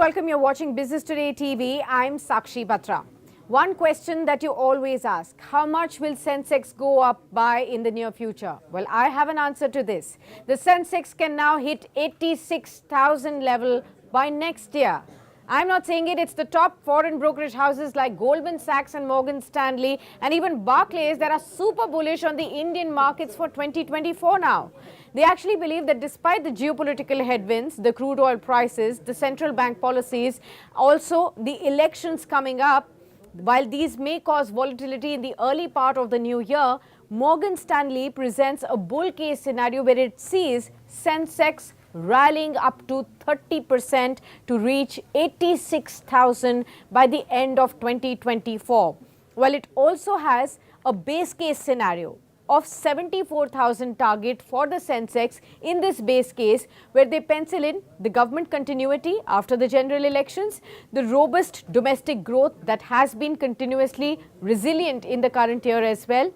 welcome. You're watching Business Today TV. I'm Sakshi Batra. One question that you always ask, how much will Sensex go up by in the near future? Well, I have an answer to this. The Sensex can now hit 86,000 level by next year. I'm not saying it, it's the top foreign brokerage houses like Goldman Sachs and Morgan Stanley and even Barclays that are super bullish on the Indian markets for 2024 now. They actually believe that despite the geopolitical headwinds, the crude oil prices, the central bank policies, also the elections coming up, while these may cause volatility in the early part of the new year, Morgan Stanley presents a bull case scenario where it sees Sensex rallying up to 30% to reach 86,000 by the end of 2024. While it also has a base case scenario of 74,000 target for the Sensex in this base case, where they pencil in the government continuity after the general elections, the robust domestic growth that has been continuously resilient in the current year as well,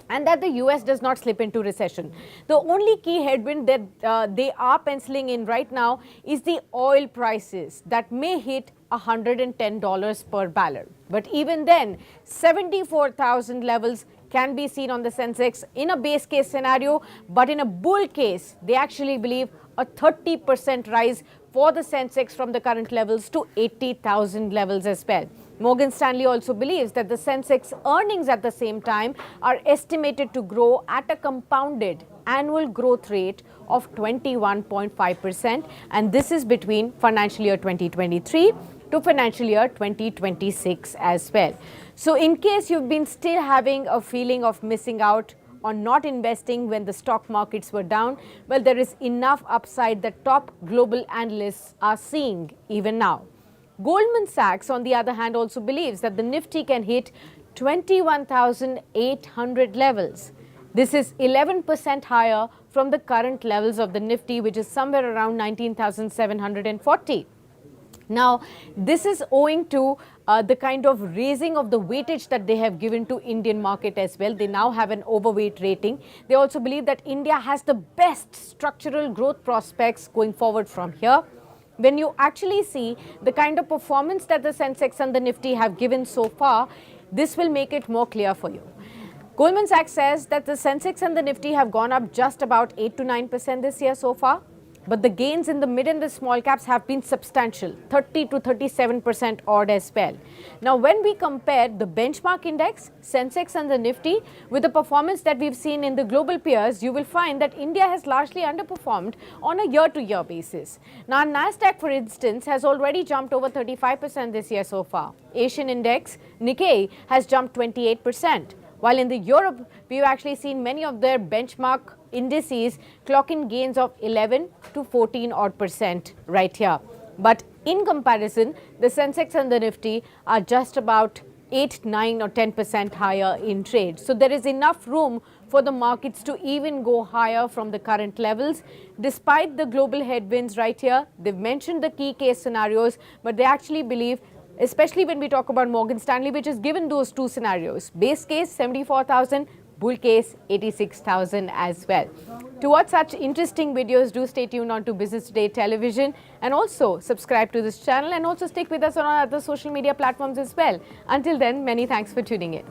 and that the US does not slip into recession. The only key headwind that they are penciling in right now is the oil prices that may hit $110 per barrel. But even then, 74,000 levels can be seen on the Sensex in a base case scenario, but in a bull case, they actually believe a 30% rise for the Sensex from the current levels to 80,000 levels as well. Morgan Stanley also believes that the Sensex earnings at the same time are estimated to grow at a compounded annual growth rate of 21.5%, and this is between financial year 2023 to financial year 2026 as well. So in case you've been still having a feeling of missing out on not investing when the stock markets were down, well, there is enough upside that top global analysts are seeing even now. Goldman Sachs, on the other hand, also believes that the Nifty can hit 21,800 levels. This is 11% higher from the current levels of the Nifty, which is somewhere around 19,740. Now, this is owing to the kind of raising of the weightage that they have given to Indian market as well. They now have an overweight rating. They also believe that India has the best structural growth prospects going forward from here. When you actually see the kind of performance that the Sensex and the Nifty have given so far, this will make it more clear for you. Goldman Sachs says that the Sensex and the Nifty have gone up just about 8 to 9% this year so far. But the gains in the mid and the small caps have been substantial, 30 to 37% odd as well. Now, when we compare the benchmark index, Sensex and the Nifty, with the performance that we've seen in the global peers, you will find that India has largely underperformed on a year-to-year basis. Now, Nasdaq, for instance, has already jumped over 35% this year so far. Asian index, Nikkei, has jumped 28%. While in the Europe, we've actually seen many of their benchmark indices clock in gains of 11 to 14 odd percent right here. But in comparison, the Sensex and the Nifty are just about 8, 9 or 10% higher in trade. So there is enough room for the markets to even go higher from the current levels. Despite the global headwinds right here, they've mentioned the key case scenarios, but they actually believe, especially when we talk about Morgan Stanley, which is given those two scenarios, base case 74,000, bull case 86,000 as well. To watch such interesting videos, do stay tuned on to Business Today Television and also subscribe to this channel and also stick with us on our other social media platforms as well. Until then, many thanks for tuning in.